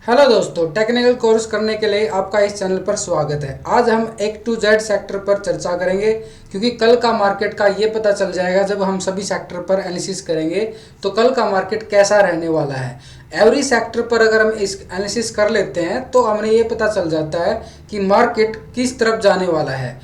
Hello दोस्तों, technical course करने के लिए आपका इस चैनल पर स्वागत है। आज हम A to Z सेक्टर पर चर्चा करेंगे क्योंकि कल का मार्केट का ये पता चल जाएगा जब हम सभी सेक्टर पर एनालिसिस करेंगे तो कल का मार्केट कैसा रहने वाला है। एवरी सेक्टर पर अगर हम इस एनालिसिस कर लेते हैं तो हमें ये पता चल जाता है कि मार्केट किस तरफ जाने वाला है,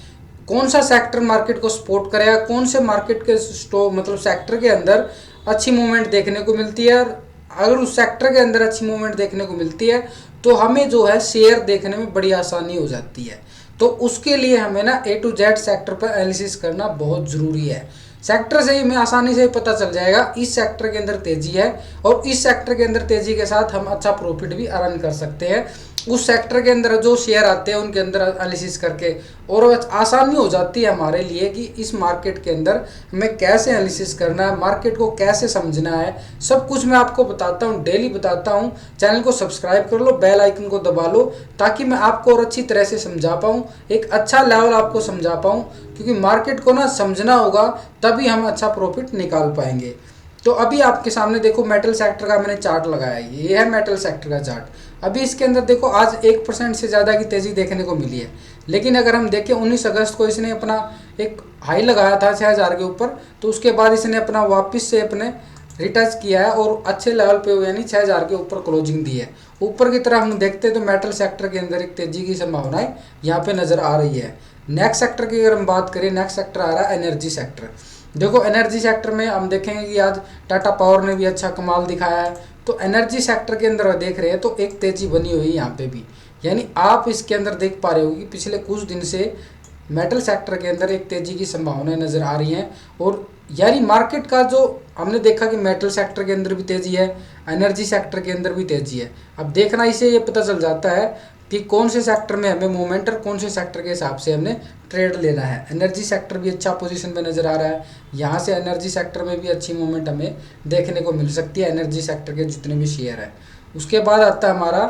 कौन सा सेक्टर मार्केट को सपोर्ट करेगा, कौन से मार्केट के सेक्टर के अंदर अच्छी मूवमेंट देखने को मिलती है। और अगर उस सेक्टर के अंदर अच्छी मूवमेंट देखने को मिलती है तो हमें जो है शेयर देखने में बड़ी आसानी हो जाती है। तो उसके लिए हमें ना A to Z सेक्टर पर एनालिसिस करना बहुत ज़रूरी है। सेक्टर से ही हमें आसानी से पता चल जाएगा इस सेक्टर के अंदर तेज़ी है और इस सेक्टर के अंदर तेज़ी के साथ हम अच्छा प्रॉफिट भी अर्न कर सकते हैं। उस सेक्टर के अंदर जो शेयर आते हैं उनके अंदर एनालिसिस करके, और आसानी हो जाती है हमारे लिए कि इस मार्केट के अंदर हमें कैसे एनालिसिस करना है, मार्केट को कैसे समझना है। सब कुछ मैं आपको बताता हूँ, डेली बताता हूँ। चैनल को सब्सक्राइब कर लो, बेल आइकन को दबा लो ताकि मैं आपको और अच्छी तरह से समझा पाऊँ, एक अच्छा लेवल आपको समझा पाऊँ। क्योंकि मार्केट को ना समझना होगा तभी हम अच्छा प्रॉफिट निकाल पाएंगे। तो अभी आपके सामने देखो मेटल सेक्टर का मैंने चार्ट लगाया है, ये है मेटल सेक्टर का चार्ट। अभी इसके अंदर देखो आज 1% से ज़्यादा की तेज़ी देखने को मिली है। लेकिन अगर हम देखें 19 अगस्त को इसने अपना एक हाई लगाया था 6000 के ऊपर, तो उसके बाद इसने अपना वापस से अपने रिटच किया है और अच्छे लेवल पे यानी 6000 के ऊपर क्लोजिंग दी है। ऊपर की तरफ हम देखते हैं तो मेटल सेक्टर के अंदर एक तेज़ी की संभावनाएं यहाँ पे नज़र आ रही है। नेक्स्ट सेक्टर की अगर हम बात करें, नेक्स्ट सेक्टर आ रहा है एनर्जी सेक्टर। देखो एनर्जी सेक्टर में हम देखेंगे कि आज टाटा पावर ने भी अच्छा कमाल दिखाया है। तो एनर्जी सेक्टर के अंदर देख रहे हैं तो एक तेज़ी बनी हुई है यहाँ पे भी, यानी आप इसके अंदर देख पा रहे हो कि पिछले कुछ दिन से मेटल सेक्टर के अंदर एक तेज़ी की संभावनाएं नज़र आ रही हैं। और यानी मार्केट का जो हमने देखा कि मेटल सेक्टर के अंदर भी तेज़ी है, एनर्जी सेक्टर के अंदर भी तेज़ी है। अब देखना इसे ये पता चल जाता है कि कौन से सेक्टर में हमें मोमेंट और कौन से सेक्टर के हिसाब से हमने ट्रेड लेना है। एनर्जी सेक्टर भी अच्छा पोजीशन पे नज़र आ रहा है, यहाँ से एनर्जी सेक्टर में भी अच्छी मूवमेंट हमें देखने को मिल सकती है, एनर्जी सेक्टर के जितने भी शेयर हैं। उसके बाद आता है हमारा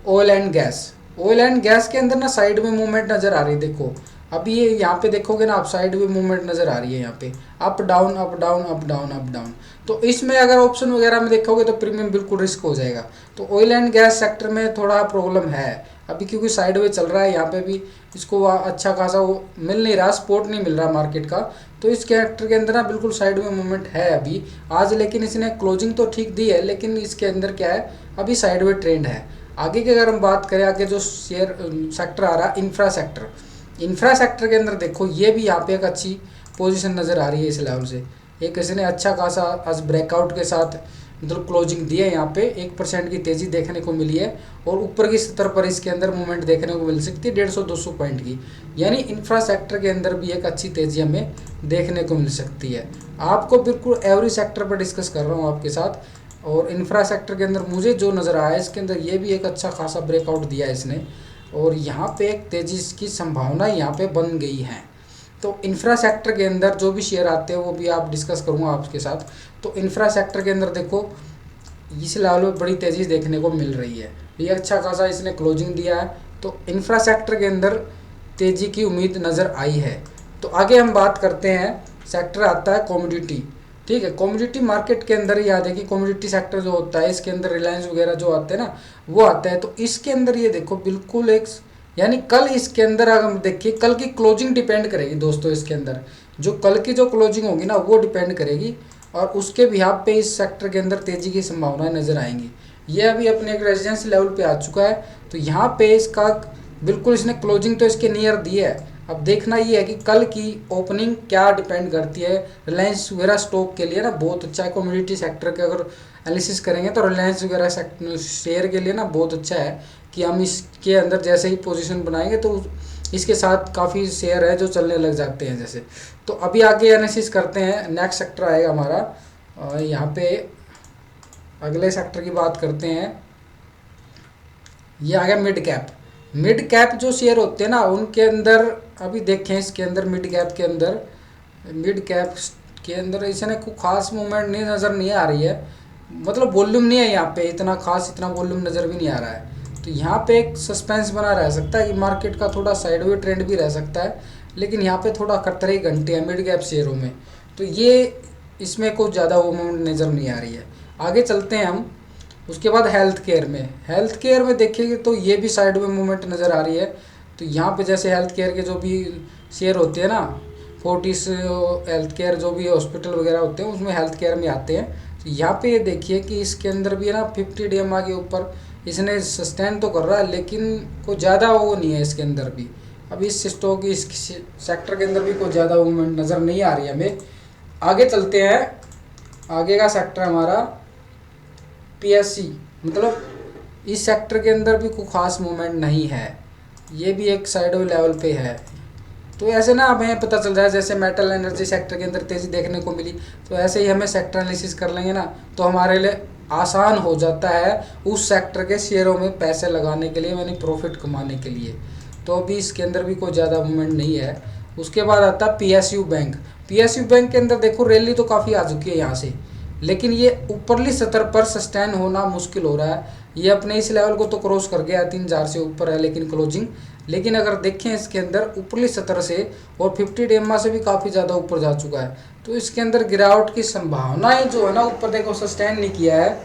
oil and gas. Oil and gas के अंदर ना साइड में मूवमेंट नज़र आ रही है। देखो अभी ये यहाँ पे देखोगे ना आप, साइड में मूवमेंट नज़र आ रही है यहाँ पे, up down up down up down up down. तो इसमें अगर ऑप्शन वगैरह में देखोगे तो प्रीमियम बिल्कुल रिस्क हो जाएगा। तो ऑयल एंड गैस सेक्टर में थोड़ा प्रॉब्लम है अभी, क्योंकि साइड वे चल रहा है यहाँ पे भी, इसको अच्छा खासा वो मिल नहीं रहा, सपोर्ट नहीं मिल रहा मार्केट का। तो इस कैरेक्टर के अंदर ना बिल्कुल साइड में मूवमेंट है अभी आज, लेकिन इसने क्लोजिंग तो ठीक दी है, लेकिन इसके अंदर क्या है अभी साइड वे ट्रेंड है। आगे की अगर हम बात करें, आगे जो शेयर सेक्टर आ रहा है इंफ्रा सेक्टर, इंफ्रा सेक्टर के अंदर देखो ये भी यहाँ पे एक अच्छी पोजीशन नज़र आ रही है। इस लेवल से एक इसने अच्छा खासा आज ब्रेकआउट के साथ मतलब क्लोजिंग दी है, यहाँ पे 1% की तेज़ी देखने को मिली है। और ऊपर की स्तर पर इसके अंदर मूवमेंट देखने को मिल सकती है 150-200 पॉइंट की, यानी इंफ्रा सेक्टर के अंदर भी एक अच्छी तेज़ी हमें देखने को मिल सकती है। आपको बिल्कुल एवरी सेक्टर पर डिस्कस कर रहा हूँ आपके साथ। और इंफ्रा सेक्टर के अंदर मुझे जो नज़र आया इसके अंदर ये भी एक अच्छा खासा ब्रेकआउट दिया है इसने, और यहाँ पे एक तेज़ी की संभावना यहाँ पे बन गई है। तो इंफ्रा सेक्टर के अंदर जो भी शेयर आते हैं वो भी आप डिस्कस करूँगा आपके साथ। तो इंफ्रा सेक्टर के अंदर देखो इस लेवल में बड़ी तेज़ी देखने को मिल रही है, ये अच्छा खासा इसने क्लोजिंग दिया है। तो इंफ्रा सेक्टर के अंदर तेज़ी की उम्मीद नज़र आई है। तो आगे हम बात करते हैं, सेक्टर आता है कमोडिटी। ठीक है, कमोडिटी मार्केट के अंदर याद है कि कमोडिटी सेक्टर जो होता है इसके अंदर रिलायंस वगैरह जो आते हैं ना वो आता है। तो इसके अंदर ये देखो बिल्कुल एक, यानी कल इसके अंदर अगर हम देखिए कल की क्लोजिंग डिपेंड करेगी दोस्तों, इसके अंदर जो कल की जो क्लोजिंग होगी ना वो डिपेंड करेगी, और उसके बिहाफ पे इस सेक्टर के अंदर तेज़ी की संभावनाएं नज़र आएंगी। ये अभी अपने एक रेजिडेंस लेवल पे आ चुका है, तो यहाँ पे इसका बिल्कुल इसने क्लोजिंग तो इसके नियर दी है। अब देखना ये है कि कल की ओपनिंग क्या डिपेंड करती है। रिलायंस वगैरह स्टॉक के लिए ना बहुत अच्छा है, कम्युनिटी सेक्टर के अगर एनालिसिस करेंगे तो रिलायंस वगैरह शेयर के लिए ना बहुत अच्छा है कि हम इसके अंदर जैसे ही पोजीशन बनाएंगे तो इसके साथ काफ़ी शेयर है जो चलने लग जाते हैं जैसे। तो अभी आगे एनालिसिस करते हैं, नेक्स्ट सेक्टर आएगा हमारा, यहाँ पे अगले सेक्टर की बात करते हैं। ये आ गया मिड कैप। मिड कैप जो शेयर होते हैं ना उनके अंदर अभी देखें, इसके अंदर मिड कैप के अंदर, मिड कैप के अंदर इसने कोई खास मूवमेंट नहीं नज़र नहीं आ रही है, मतलब वॉल्यूम नहीं है यहाँ पे इतना खास, इतना वॉल्यूम नज़र भी नहीं आ रहा है। तो यहाँ पे एक सस्पेंस बना रह सकता है कि मार्केट का थोड़ा साइडवे ट्रेंड भी रह सकता है, लेकिन यहाँ पे थोड़ा कतरे घंटे हैं मिड कैप शेयरों में, तो ये इसमें कुछ ज़्यादा वो मूवमेंट नज़र नहीं आ रही है। आगे चलते हैं हम, उसके बाद हेल्थ केयर में देखिए तो ये भी साइड में मूवमेंट नज़र आ रही है। तो यहाँ पे जैसे हेल्थ केयर के जो भी शेयर होते हैं ना, फोर्टिस हेल्थ केयर जो भी हॉस्पिटल वगैरह होते हैं उसमें हेल्थ केयर में आते हैं। तो यहाँ पे ये देखिए कि इसके अंदर भी है ना 50 DMA के ऊपर इसने सस्टेन तो कर रहा है, लेकिन कोई ज़्यादा वो नहीं है इसके अंदर भी। अब इस स्टॉक इस सेक्टर के अंदर भी कोई ज़्यादा मूवमेंट नज़र नहीं आ रही है हमें। आगे चलते हैं। आगे का सेक्टर हमारा PSC, मतलब इस सेक्टर के अंदर भी कोई खास मूवमेंट नहीं है, ये भी एक साइड लेवल पे है। तो ऐसे ना हमें पता चल रहा है जैसे मेटल एनर्जी सेक्टर के अंदर तेज़ी देखने को मिली, तो ऐसे ही हमें सेक्टर एनालिसिस कर लेंगे ना तो हमारे लिए आसान हो जाता है उस सेक्टर के शेयरों में पैसे लगाने के लिए, यानी प्रॉफिट कमाने के लिए। तो अभी इसके अंदर भी कोई ज़्यादा मूवमेंट नहीं है। उसके बाद आता है PSU बैंक। PSU बैंक के अंदर देखो रैली तो काफ़ी आ चुकी है यहाँ से, लेकिन ये ऊपरली सतर पर सस्टेन होना मुश्किल हो रहा है। ये अपने इस लेवल को तो क्रॉस कर गया, 3000 से ऊपर है लेकिन क्लोजिंग। लेकिन अगर देखें इसके अंदर ऊपरली सतर से और 50 DMA से भी काफ़ी ज़्यादा ऊपर जा चुका है, तो इसके अंदर गिरावट की संभावनाएं जो है ना ऊपर देखो सस्टेन नहीं किया है।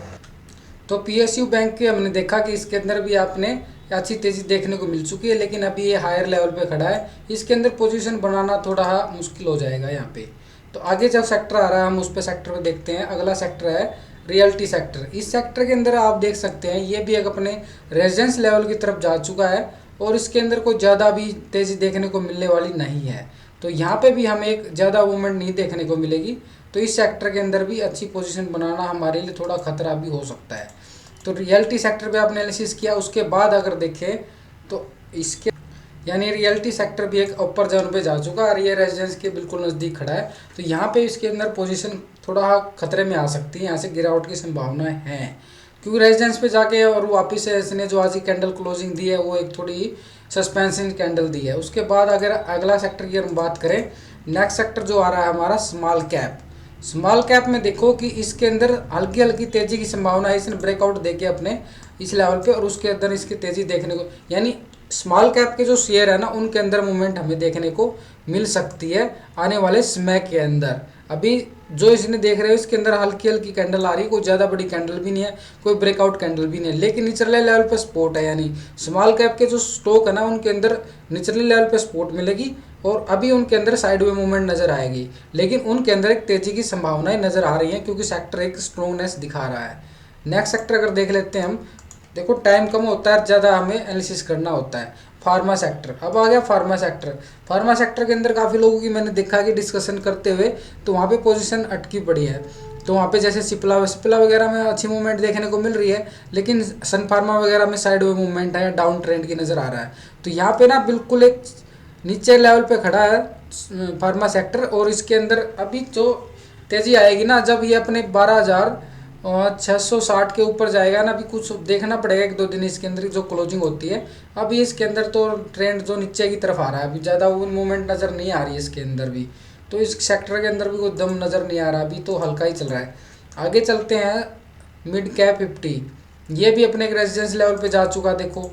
तो PSU बैंक के हमने देखा कि इसके अंदर भी आपने अच्छी तेज़ी देखने को मिल चुकी है, लेकिन अभी ये हायर लेवल पे खड़ा है, इसके अंदर पोजीशन बनाना थोड़ा मुश्किल हो जाएगा यहाँ पे। तो आगे जब सेक्टर आ रहा है हम उस पे सेक्टर पे देखते हैं। अगला सेक्टर है रियल्टी सेक्टर। इस सेक्टर के अंदर आप देख सकते हैं ये भी एक अपने रेजिडेंस लेवल की तरफ जा चुका है और इसके अंदर कोई ज़्यादा भी तेज़ी देखने को मिलने वाली नहीं है। तो यहाँ पे भी हमें एक ज़्यादा मूवमेंट नहीं देखने को मिलेगी। तो इस सेक्टर के अंदर भी अच्छी पोजीशन बनाना हमारे लिए थोड़ा खतरा भी हो सकता है। तो रियल्टी सेक्टर पे आपने एनालिसिस किया, उसके बाद अगर देखें तो इसके यानी रियल्टी सेक्टर भी एक अपर जोन पे जा चुका है और ये रेजिडेंस के बिल्कुल नज़दीक खड़ा है। तो यहाँ पे इसके अंदर पोजीशन थोड़ा खतरे में आ सकती है, यहाँ से गिरावट की संभावनाएं हैं, क्योंकि रेजिडेंस पे जाके और वापस से इसने जो आज की कैंडल क्लोजिंग दी है वो एक थोड़ी सस्पेंशन कैंडल दी है। उसके बाद अगर अगला सेक्टर की हम बात करें, नेक्स्ट सेक्टर जो आ रहा है हमारा स्मॉल कैप। स्मॉल कैप में देखो कि इसके अंदर हल्की हल्की तेज़ी की संभावना है, इसने ब्रेकआउट देके अपने इस लेवल पे और उसके अंदर इसकी तेज़ी देखने को, यानी स्मॉल कैप के जो शेयर है ना उनके अंदर मूवमेंट हमें देखने को मिल सकती है आने वाले समय के अंदर। अभी जो इसने देख रहे हो इसके अंदर हल्की हल्की कैंडल आ रही है, कोई ज़्यादा बड़ी कैंडल भी नहीं है, कोई ब्रेकआउट कैंडल भी नहीं है, लेकिन निचले लेवल पे सपोर्ट है। यानी स्मॉल कैप के जो स्टॉक है ना उनके अंदर निचले लेवल पे सपोर्ट मिलेगी और अभी उनके अंदर साइड वे मूवमेंट नज़र आएगी, लेकिन उनके अंदर एक तेज़ी की संभावनाएं नज़र आ रही हैं क्योंकि सेक्टर एक स्ट्रॉन्गनेस दिखा रहा है। नेक्स्ट सेक्टर अगर देख लेते हैं हम, देखो टाइम कम होता है, ज़्यादा हमें एनालिसिस करना होता है। फार्मा सेक्टर, अब आ गया फार्मा सेक्टर। फार्मा सेक्टर के अंदर काफ़ी लोगों की मैंने देखा कि डिस्कशन करते हुए तो वहाँ पे पोजीशन अटकी पड़ी है। तो वहाँ पे जैसे सिप्ला वगैरह में अच्छी मूवमेंट देखने को मिल रही है, लेकिन सन फार्मा वगैरह में साइड वे मूवमेंट है, डाउन ट्रेंड की नज़र आ रहा है। तो यहाँ पे ना बिल्कुल एक नीचे लेवल पे खड़ा है फार्मा सेक्टर और इसके अंदर अभी जो तेज़ी आएगी ना जब ये अपने 12,660 के ऊपर जाएगा ना, अभी कुछ देखना पड़ेगा एक दो दिन इसके अंदर जो क्लोजिंग होती है। अभी इसके अंदर तो ट्रेंड जो नीचे की तरफ आ रहा है, अभी ज़्यादा वो मूवमेंट नज़र नहीं आ रही है इसके अंदर भी। तो इस सेक्टर के अंदर भी कोई दम नज़र नहीं आ रहा, अभी तो हल्का ही चल रहा है। आगे चलते हैं मिड कैप 50, ये भी अपने एक रेजिडेंस लेवल पे जा चुका। देखो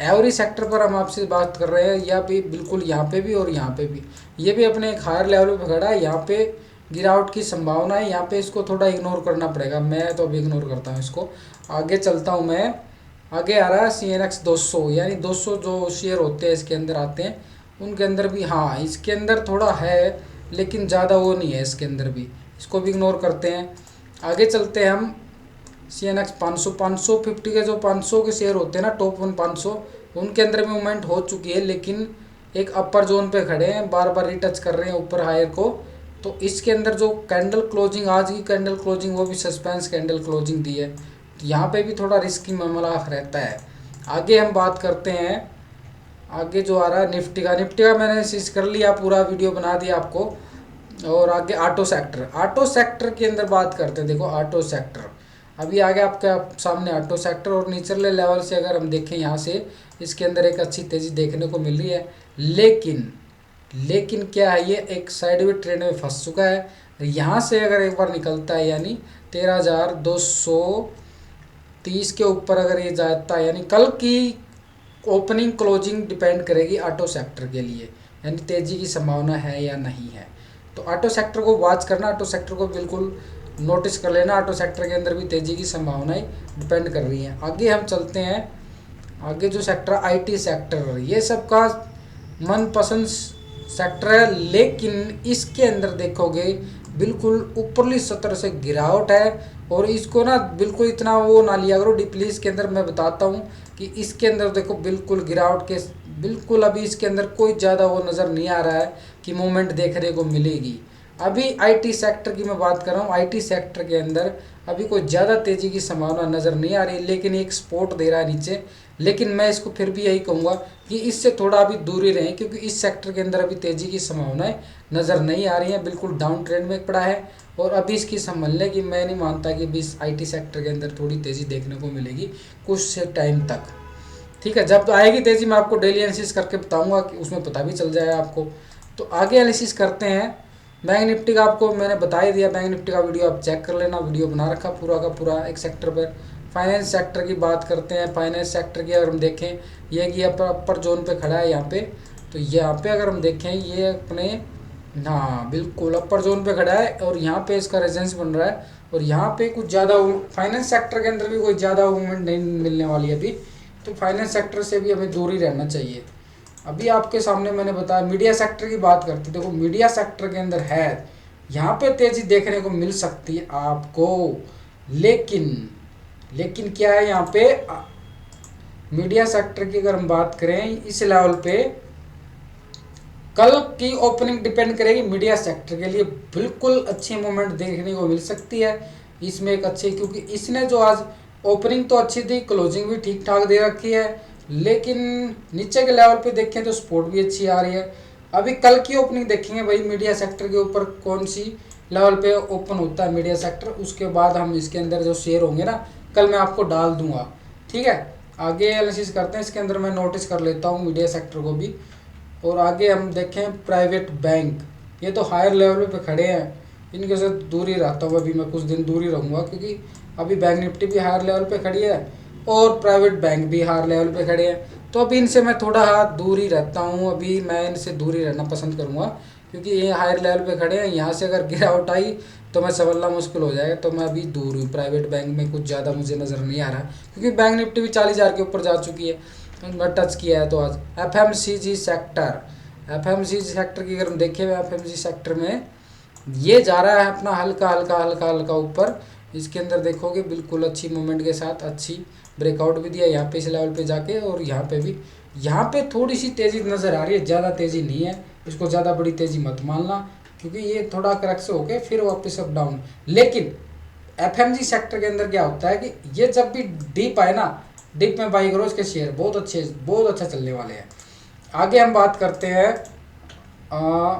एवरी सेक्टर पर हम आपसे बात कर रहे हैं, या भी बिल्कुल यहाँ पे भी और यहाँ पे भी, ये भी अपने एक हायर लेवल पे खड़ा है। यहाँ पे गिरावट की संभावना है, यहाँ पे इसको थोड़ा इग्नोर करना पड़ेगा, मैं तो अभी इग्नोर करता हूँ इसको। आगे चलता हूँ मैं। आगे आ रहा है CNX 200, यानी 200 जो शेयर होते हैं इसके अंदर आते हैं, उनके अंदर भी हाँ इसके अंदर थोड़ा है लेकिन ज़्यादा वो नहीं है इसके अंदर भी, इसको भी इग्नोर करते हैं। आगे चलते हैं हम CNX 500 550 के जो 500 के शेयर होते हैं ना टॉप 500, उनके अंदर मूवमेंट हो चुकी है, लेकिन एक अपर जोन पे खड़े हैं, बार बार रिटच कर रहे हैं ऊपर हायर को। तो इसके अंदर जो कैंडल क्लोजिंग आज की कैंडल क्लोजिंग वो भी सस्पेंस कैंडल क्लोजिंग दी है, तो यहाँ पे भी थोड़ा रिस्की मामला रहता है। आगे हम बात करते हैं, आगे जो आ रहा है निफ्टी का मैंने सीज कर लिया, पूरा वीडियो बना दिया आपको। और आगे ऑटो सेक्टर के अंदर बात करते हैं। देखो ऑटो सेक्टर अभी आगे आपके सामने ऑटो सेक्टर और निचले लेवल से अगर हम देखें यहाँ से इसके अंदर एक अच्छी तेज़ी देखने को मिल रही है, लेकिन क्या है ये एक साइडवे ट्रेंड में फंस चुका है। यहाँ से अगर एक बार निकलता है यानी 13,230 के ऊपर अगर ये जाता है, यानी कल की ओपनिंग क्लोजिंग डिपेंड करेगी ऑटो सेक्टर के लिए, यानी तेज़ी की संभावना है या नहीं है। तो ऑटो सेक्टर को वॉच करना, ऑटो सेक्टर को बिल्कुल नोटिस कर लेना। ऑटो सेक्टर के अंदर भी तेज़ी की संभावनाएं डिपेंड कर रही हैं। आगे हम चलते हैं, आगे जो सेक्टर आईटी सेक्टर, ये सबका मनपसंद सेक्टर है, लेकिन इसके अंदर देखोगे बिल्कुल ऊपरली सतर से गिरावट है। और इसको ना बिल्कुल इतना वो ना लिया करो डीपली, इसके अंदर मैं बताता हूँ कि इसके अंदर देखो बिल्कुल गिरावट के, बिल्कुल अभी इसके अंदर कोई ज़्यादा वो नज़र नहीं आ रहा है कि मूवमेंट देखने को मिलेगी। अभी आईटी सेक्टर की मैं बात कर रहा हूँ, आईटी सेक्टर के अंदर अभी कोई ज़्यादा तेज़ी की संभावना नज़र नहीं आ रही, लेकिन एक सपोर्ट दे रहा है नीचे। लेकिन मैं इसको फिर भी यही कहूँगा कि इससे थोड़ा अभी दूरी रहें, क्योंकि इस सेक्टर के अंदर अभी तेज़ी की संभावनाएं नज़र नहीं आ रही हैं, बिल्कुल डाउन ट्रेंड में पड़ा है। और अभी इसकी संभलने की मैं नहीं मानता कि अभी इस आईटी सेक्टर के अंदर थोड़ी तेज़ी देखने को मिलेगी कुछ से टाइम तक। ठीक है, जब आएगी तेज़ी मैं आपको डेली एनालिसिस करके बताऊंगा, कि उसमें पता भी चल जाएगा आपको। तो आगे एनालिसिस करते हैं। बैंक निफ्टी का आपको मैंने बता ही दिया, बैंक निफ्टी का वीडियो आप चेक कर लेना, वीडियो बना रखा पूरा का पूरा एक सेक्टर पर। फाइनेंस सेक्टर की बात करते हैं। फाइनेंस सेक्टर की अगर हम देखें, ये कि अपर जोन पे खड़ा है यहाँ पे, तो यहाँ पे अगर हम देखें ये अपने, हाँ बिल्कुल अपर जोन पे खड़ा है और यहाँ पे इसका रेजिस्टेंस बन रहा है। और यहाँ पे कुछ ज़्यादा फाइनेंस सेक्टर के अंदर भी कोई ज़्यादा मूवमेंट नहीं मिलने वाली है अभी, तो फाइनेंस सेक्टर से भी हमें दूर ही रहना चाहिए। अभी आपके सामने मैंने बताया मीडिया सेक्टर की बात करते, देखो मीडिया सेक्टर के अंदर है, यहाँ पे तेज़ी देखने को मिल सकती है आपको, लेकिन लेकिन क्या है यहाँ पे मीडिया सेक्टर की अगर हम बात करें इस लेवल पे, कल की ओपनिंग डिपेंड करेगी मीडिया सेक्टर के लिए, बिल्कुल अच्छी मूवमेंट देखने को मिल सकती है इसमें एक अच्छी, क्योंकि इसने जो आज ओपनिंग तो अच्छी थी, क्लोजिंग भी ठीक ठाक दे रखी है, लेकिन नीचे के लेवल पे देखें तो सपोर्ट भी अच्छी आ रही है। अभी कल की ओपनिंग देखेंगे भाई मीडिया सेक्टर के ऊपर कौन सी लेवल पे ओपन होता है मीडिया सेक्टर, उसके बाद हम इसके अंदर जो शेयर होंगे ना कल मैं आपको डाल दूंगा। ठीक है, आगे एनालिसिस करते हैं, इसके अंदर मैं नोटिस कर लेता हूँ मीडिया सेक्टर को भी। और आगे हम देखें प्राइवेट बैंक, ये तो हायर लेवल पे खड़े हैं, इनके से दूर ही रहता हूँ, अभी मैं कुछ दिन दूर ही रहूँगा, क्योंकि अभी बैंक निफ्टी भी हायर लेवल पे खड़ी है और प्राइवेट बैंक भी हायर लेवल पे खड़े हैं, तो अभी इनसे मैं थोड़ा दूर ही रहता हूँ, अभी मैं इनसे दूर ही रहना पसंद करूँगा, क्योंकि ये हायर लेवल पे खड़े हैं, यहाँ से अगर गिरावट आई तो मैं संभलना मुश्किल हो जाएगा, तो मैं अभी दूर हूँ। प्राइवेट बैंक में कुछ ज़्यादा मुझे नज़र नहीं आ रहा, क्योंकि बैंक निफ्टी भी 40,000 के ऊपर जा चुकी है, मैं टच किया है। तो आज एफएमसीजी सेक्टर, एफएमसीजी सेक्टर की अगर हम देखें, एफएमसीजी सेक्टर में ये जा रहा है अपना हल्का हल्का हल्का हल्का ऊपर, इसके अंदर देखोगे बिल्कुल अच्छी मूवमेंट के साथ अच्छी ब्रेकआउट भी दिया यहाँ पे इस लेवल पे जाके, और यहाँ पे भी, यहाँ पे थोड़ी सी तेज़ी नज़र आ रही है, ज़्यादा तेज़ी नहीं है, इसको ज़्यादा बड़ी तेज़ी मत मानना, क्योंकि ये थोड़ा करेक्ट होके फिर वापस अप डाउन। लेकिन एफएमजी सेक्टर के अंदर क्या होता है कि ये जब भी डीप आए ना, डीप में बाई करो, इसके शेयर बहुत अच्छा चलने वाले हैं। आगे हम बात करते हैं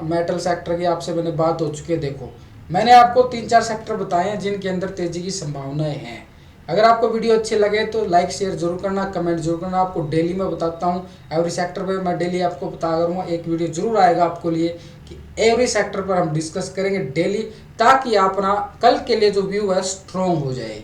मेटल सेक्टर की, आपसे मैंने बात हो चुकी है। देखो मैंने आपको 3-4 सेक्टर बताए हैं जिनके अंदर तेज़ी की संभावनाएं हैं। अगर आपको वीडियो अच्छे लगे तो लाइक शेयर जरूर करना, कमेंट जरूर करना। आपको डेली मैं बताता हूँ, एवरी सेक्टर पे मैं डेली आपको बता करूँगा, एक वीडियो जरूर आएगा आपको लिए कि एवरी सेक्टर पर हम डिस्कस करेंगे डेली, ताकि अपना कल के लिए जो व्यू है स्ट्रॉन्ग हो जाए।